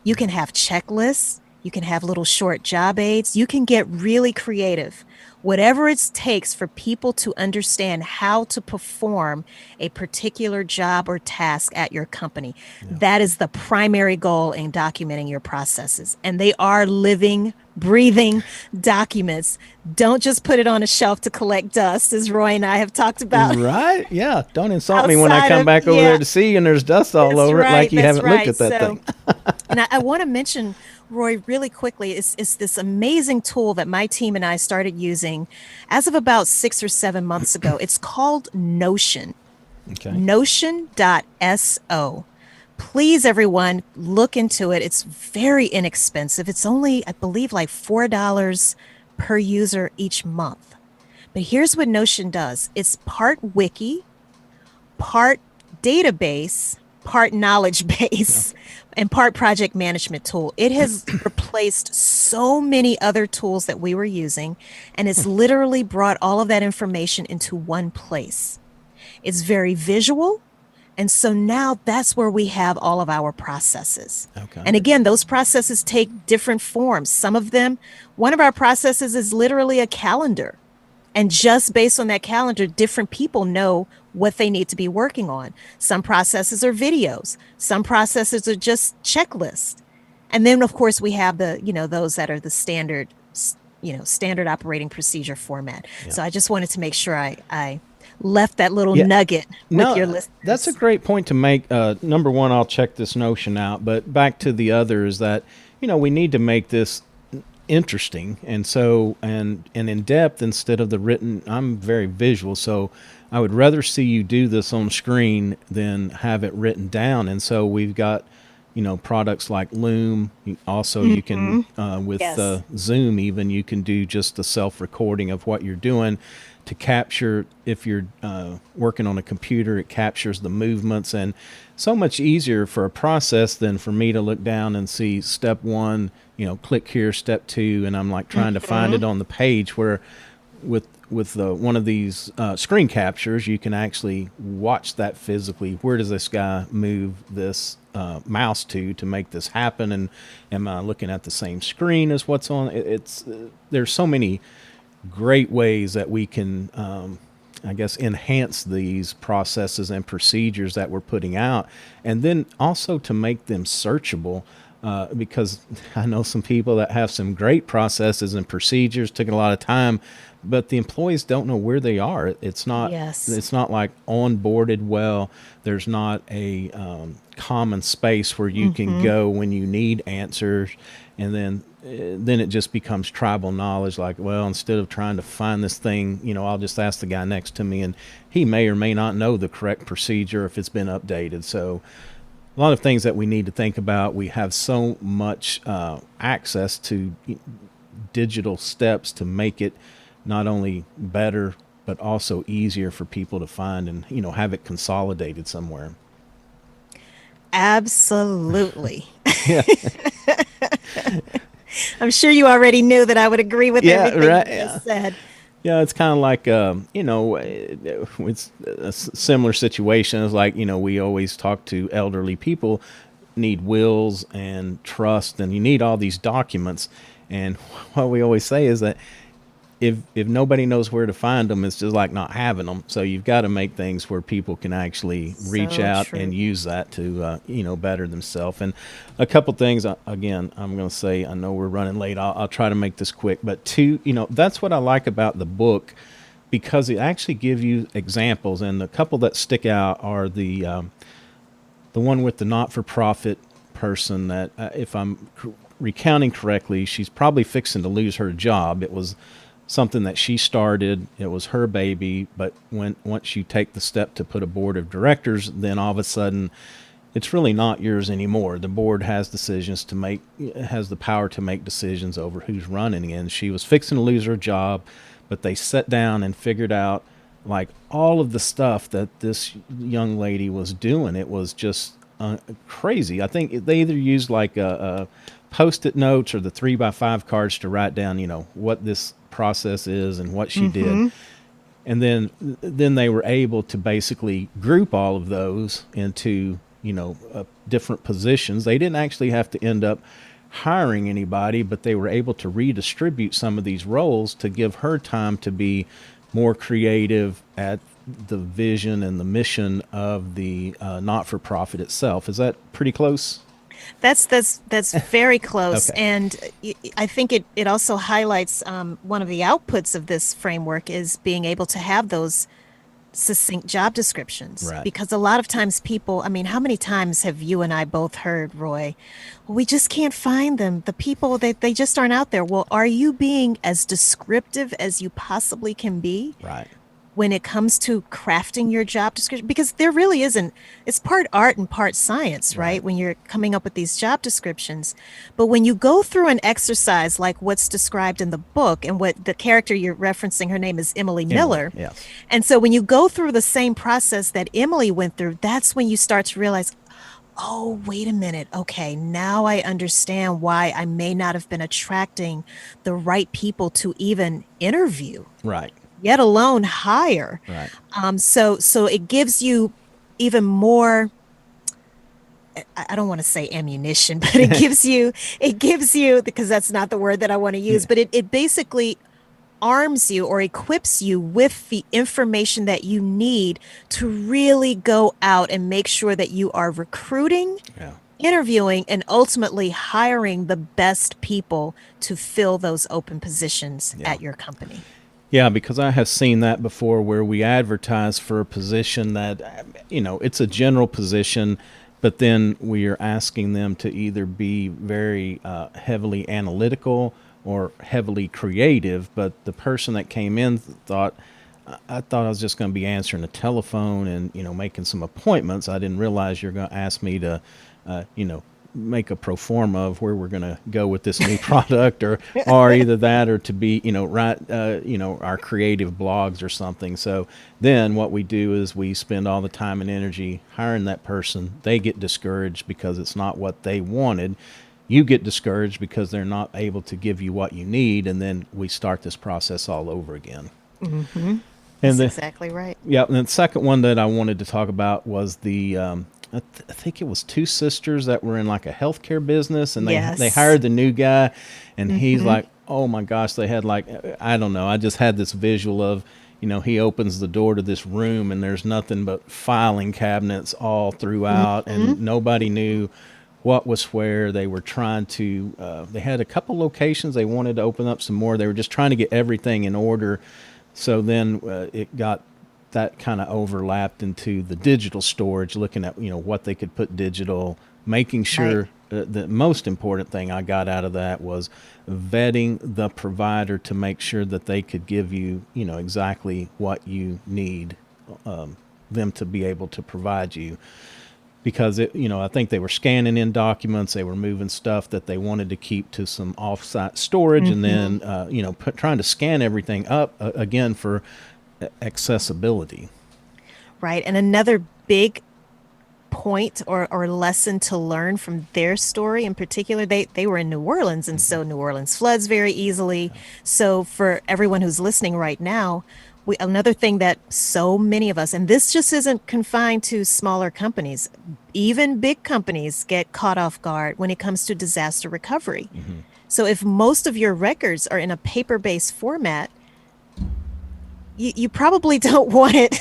You can have checklists. You can have little short job aids. You can get really creative. Whatever it takes for people to understand how to perform a particular job or task at your company. Yeah. That is the primary goal in documenting your processes. And they are living, breathing documents. Don't just put it on a shelf to collect dust, as Roy and I have talked about. Right. Yeah. Don't insult me when I come back over there to see you and there's dust all over it like you haven't looked at that thing. And I want to mention, Roy, really quickly, is this amazing tool that my team and I started using as of about 6 or 7 months ago. It's called Notion. Okay. Notion.so. Please, everyone, look into it. It's very inexpensive. It's only, I believe, like $4 per user each month. But here's what Notion does. It's part wiki, part database, part knowledge base, and part project management tool. It has replaced so many other tools that we were using, and it's literally brought all of that information into one place. It's very visual, and so now that's where we have all of our processes. Okay. And again, those processes take different forms. Some of them, one of our processes is literally a calendar. And just based on that calendar, different people know what they need to be working on. Some processes are videos. Some processes are just checklists. And then, of course, we have the, those that are the standard, standard operating procedure format. Yeah. So I just wanted to make sure I left that little nugget with your listeners. That's a great point to make. Number one, I'll check this Notion out. But back to the other is that, we need to make this interesting and in depth instead of the written. I'm very visual, so I would rather see you do this on screen than have it written down. And so we've got products like Loom. Also, you can with Zoom, even you can do just the self-recording of what you're doing to capture. If you're working on a computer, it captures the movements, and so much easier for a process than for me to look down and see step one, click here, step two, and I'm like trying to find it on the page. Where with one of these screen captures, you can actually watch that physically. Where does this guy move this mouse to make this happen? And am I looking at the same screen as what's on? There's so many great ways that we can, enhance these processes and procedures that we're putting out, and then also to make them searchable. Because I know some people that have some great processes and procedures, took a lot of time, but the employees don't know where they are. It's not like onboarded well. There's not a common space where you can go when you need answers, and then it just becomes tribal knowledge. Like, well, instead of trying to find this thing, I'll just ask the guy next to me, and he may or may not know the correct procedure if it's been updated. So a lot of things that we need to think about. We have so much access to digital steps to make it not only better, but also easier for people to find and, have it consolidated somewhere. Absolutely. I'm sure you already knew that I would agree with everything you just said. Yeah, it's kind of like, it's a similar situation. It's like, we always talk to elderly people, need wills and trust, and you need all these documents. And what we always say is that if nobody knows where to find them, it's just like not having them. So you've got to make things where people can actually reach So out and true. use that to better themselves. And a couple things again, I'm going to say, I know we're running late. I'll try to make this quick, but two, that's what I like about the book, because it actually gives you examples, and the couple that stick out are the one with the not-for-profit person that, if I'm recounting correctly, she's probably fixing to lose her job. It was something that she started. It was her baby, but once you take the step to put a board of directors, then all of a sudden, it's really not yours anymore. The board has decisions to make, has the power to make decisions over who's running. And she was fixing to lose her job, but they sat down and figured out like all of the stuff that this young lady was doing. It was just crazy. I think they either used like a post-it notes or the 3x5 cards to write down, what this process is and what she did. And then they were able to basically group all of those into, different positions. They didn't actually have to end up hiring anybody, but they were able to redistribute some of these roles to give her time to be more creative at the vision and the mission of the not-for-profit itself. Is that pretty close? That's very close, Okay. and I think it also highlights one of the outputs of this framework is being able to have those succinct job descriptions. Right. Because a lot of times people, I mean, how many times have you and I both heard, Roy, "Well, we just can't find them. The people that they just aren't out there." Well, are you being as descriptive as you possibly can be Right. when it comes to crafting your job description? Because there really isn't, it's part art and part science, Right. right? When you're coming up with these job descriptions. But when you go through an exercise like what's described in the book, and what the character you're referencing, her name is Emily Emily. Miller. Yes. And so when you go through the same process that Emily went through, that's when you start to realize, oh, wait a minute. Okay, now I understand why I may not have been attracting the right people to even interview, Right. yet alone hire. Right. So it gives you even more. I don't want to say ammunition, but it gives you, because that's not the word that I want to use, Yeah. but it basically arms you or equips you with the information that you need to really go out and make sure that you are recruiting, Yeah. interviewing, and ultimately hiring the best people to fill those open positions Yeah. at your company. Yeah, because I have seen that before where we advertise for a position that, it's a general position, but then we are asking them to either be very heavily analytical or heavily creative. But the person that came in thought, I thought I was just going to be answering the telephone and, making some appointments. I didn't realize you're going to ask me to, you know, make a pro forma of where we're going to go with this new product, or either that, or to be, write, our creative blogs or something. So then what we do is we spend all the time and energy hiring that person. They get discouraged because it's not what they wanted. You get discouraged because they're not able to give you what you need. And then we start this process all over again. Mm-hmm. And That's the, exactly right. yeah, and the second one that I wanted to talk about was the I think it was two sisters that were in like a healthcare business, and they Yes. hired the new guy, and he's Mm-hmm. like, oh my gosh, they had like, I don't know, I just had this visual of, he opens the door to this room and there's nothing but filing cabinets all throughout, Mm-hmm. and nobody knew what was where. They were trying to they had a couple locations, they wanted to open up some more, they were just trying to get everything in order. So then it got that kind of overlapped into the digital storage, looking at what they could put digital, making Right. sure the most important thing I got out of that was vetting the provider to make sure that they could give you exactly what you need, them to be able to provide you. Because I think they were scanning in documents, they were moving stuff that they wanted to keep to some offsite storage, and Mm-hmm. then trying to scan everything up again for accessibility. Right. And another big point or lesson to learn from their story in particular, they were in New Orleans, and Hmm. so New Orleans floods very easily. So for everyone who's listening right now, another thing that so many of us, and this just isn't confined to smaller companies, even big companies get caught off guard when it comes to disaster recovery. Hmm. So if most of your records are in a paper-based format, you probably don't want it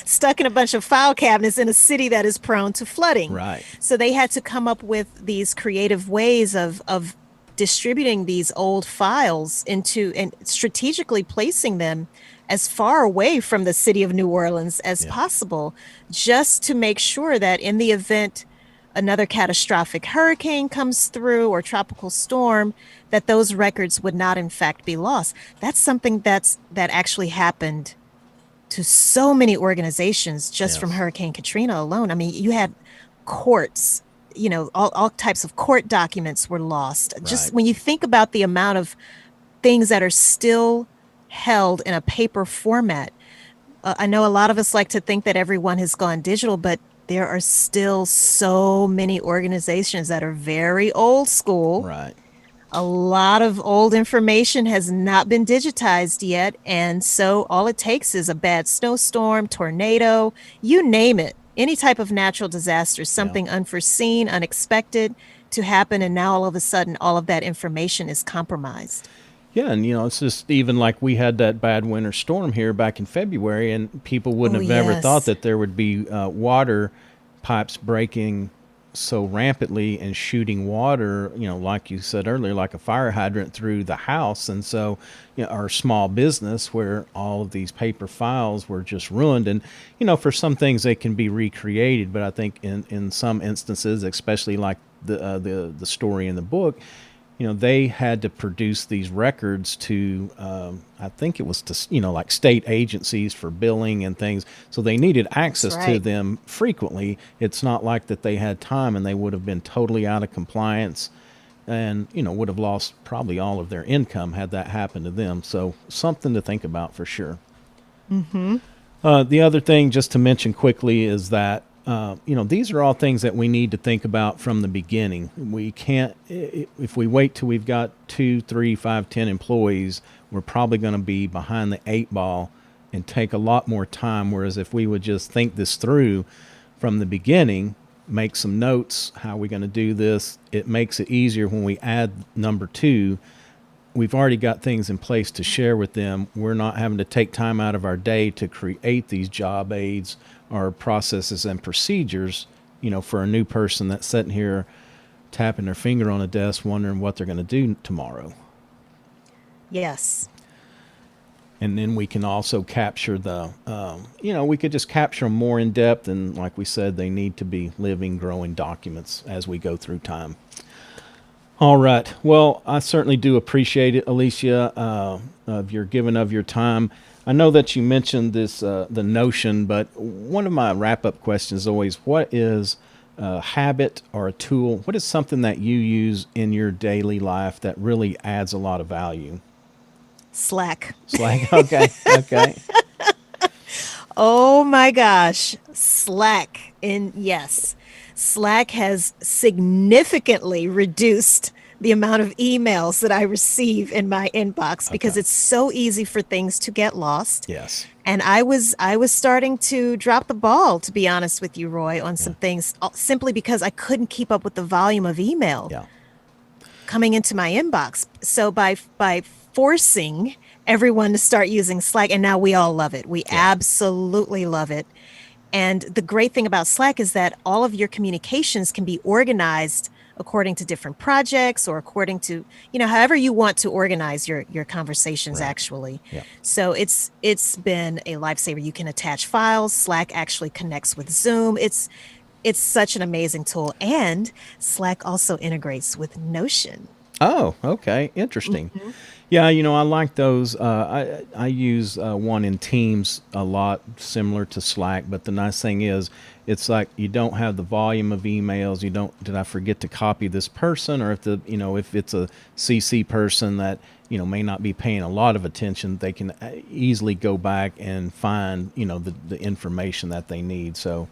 stuck in a bunch of file cabinets in a city that is prone to flooding. Right. So they had to come up with these creative ways of distributing these old files into and strategically placing them as far away from the city of New Orleans as Yeah. possible, just to make sure that in the event another catastrophic hurricane comes through or tropical storm, that those records would not in fact be lost. That's something that actually happened to so many organizations just from Yes. Hurricane Katrina alone. I mean, you had courts, all types of court documents were lost. Just Right. when you think about the amount of things that are still held in a paper format, I know a lot of us like to think that everyone has gone digital, but there are still so many organizations that are very old school. Right. A lot of old information has not been digitized yet. And so all it takes is a bad snowstorm, tornado, you name it, any type of natural disaster, Yeah. something unforeseen, unexpected to happen. And now all of a sudden, all of that information is compromised. Yeah, and it's just even like we had that bad winter storm here back in February, and people wouldn't Oh, have never thought yes. that there would be water pipes breaking so rampantly and shooting water, like you said earlier, like a fire hydrant through the house. And so, our small business where all of these paper files were just ruined. And, for some things they can be recreated, but I think in some instances, especially like the story in the book, they had to produce these records to, I think it was to, like state agencies for billing and things. So they needed That's access to right. them frequently. It's not like that they had time and they would have been totally out of compliance and, would have lost probably all of their income had that happened to them. So something to think about for sure. Mm-hmm. The other thing, just to mention quickly, is that these are all things that we need to think about from the beginning. We can't, if we wait till we've got 2, 3, 5, 10 employees, we're probably going to be behind the 8 ball and take a lot more time. Whereas if we would just think this through from the beginning, make some notes, how are we going to do this? It makes it easier when we add number 2. We've already got things in place to share with them. We're not having to take time out of our day to create these job aids or processes and procedures, for a new person that's sitting here tapping their finger on a desk wondering what they're going to do tomorrow. Yes. And then we can also capture we could just capture them more in depth. And like we said, they need to be living, growing documents as we go through time. All right. Well, I certainly do appreciate it, Alicia, of your giving of your time. I know that you mentioned this, the Notion, but one of my wrap-up questions is always, what is a habit or a tool? What is something that you use in your daily life that really adds a lot of value? Slack. It's like, okay, okay. Oh my gosh. Slack. And yes, Slack has significantly reduced the amount of emails that I receive in my inbox because Okay. it's so easy for things to get lost. Yes. And I was starting to drop the ball, to be honest with you, Roy, on Yeah. some things simply because I couldn't keep up with the volume of email Yeah. coming into my inbox. So by forcing everyone to start using Slack, and now we all love it. We Yeah. absolutely love it. And the great thing about Slack is that all of your communications can be organized according to different projects or according to, however you want to organize your conversations Right. actually. Yeah. So it's been a lifesaver. You can attach files. Slack actually connects with Zoom. It's such an amazing tool. And Slack also integrates with Notion. Oh, okay. Interesting. Mhm. Yeah, I like those. I use one in Teams a lot, similar to Slack. But the nice thing is, it's like you don't have the volume of emails. You don't. Did I forget to copy this person? Or if it's a CC person that may not be paying a lot of attention, they can easily go back and find the information that they need. So,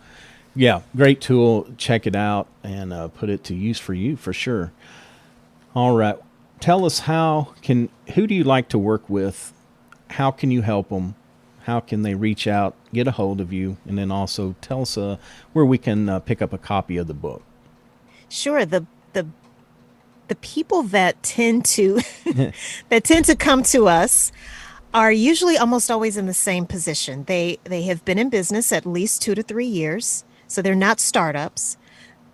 yeah, great tool. Check it out and put it to use for you for sure. All right. Tell us who do you like to work with? How can you help them? How can they reach out, get a hold of you? And then also tell us where we can pick up a copy of the book. Sure. The people that tend to that tend to come to us are usually almost always in the same position. They have been in business at least 2 to 3 years, so they're not startups,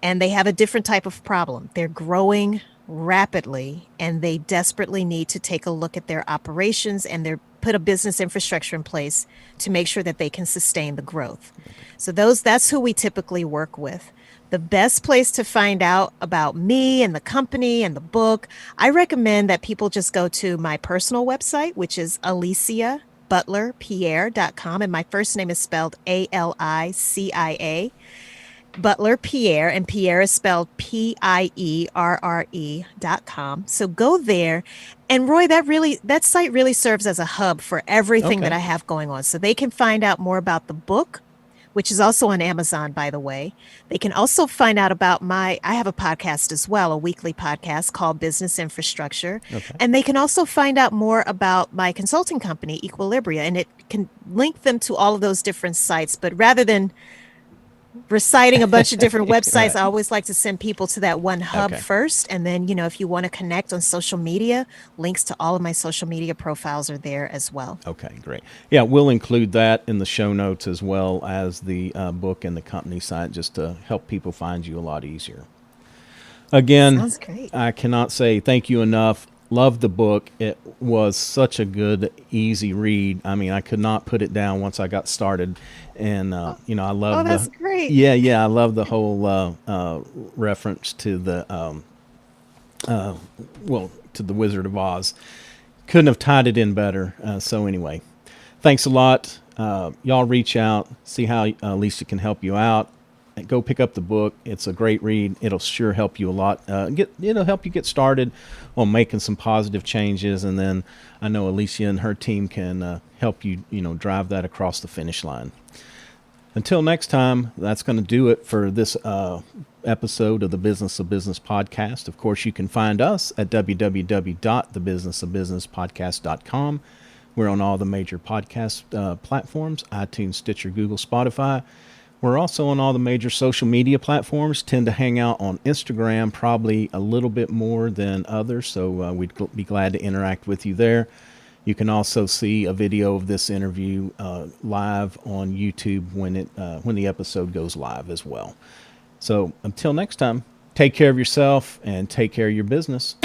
and they have a different type of problem. They're growing rapidly, and they desperately need to take a look at their operations and their put a business infrastructure in place to make sure that they can sustain the growth. So that's who we typically work with. The best place to find out about me and the company and the book, I recommend that people just go to my personal website, which is aliciabutlerpierre.com. And my first name is spelled Alicia Butler Pierre, and Pierre is spelled Pierre.com. So go there. And Roy, that site really serves as a hub for everything that I have going on. So they can find out more about the book, which is also on Amazon, by the way. They can also find out about I have a podcast as well, a weekly podcast called Business Infrastructure. Okay. And they can also find out more about my consulting company, Equilibria, and it can link them to all of those different sites. But rather than reciting a bunch of different websites, right, I always like to send people to that one hub first. And then, if you want to connect on social media, links to all of my social media profiles are there as well. Okay, great. Yeah, we'll include that in the show notes as well as the book and the company site, just to help people find you a lot easier. Again, sounds great. I cannot say thank you enough. Love the book. It was such a good, easy read. I mean, I could not put it down once I got started. And, I love that's great. Yeah. I love the whole reference to the, to the Wizard of Oz. Couldn't have tied it in better. So anyway, thanks a lot. Y'all reach out, see how Alicia can help you out. Go pick up the book. It's a great read. It'll sure help you a lot. It'll help you get started on making some positive changes, and then I know Alicia and her team can help you, drive that across the finish line. Until next time, that's going to do it for this episode of the Business of Business podcast. Of course, you can find us at www.thebusinessofbusinesspodcast.com. We're on all the major podcast platforms: iTunes, Stitcher, Google, Spotify. We're also on all the major social media platforms. Tend to hang out on Instagram probably a little bit more than others, so we'd be glad to interact with you there. You can also see a video of this interview live on YouTube when the episode goes live as well. So until next time, take care of yourself and take care of your business.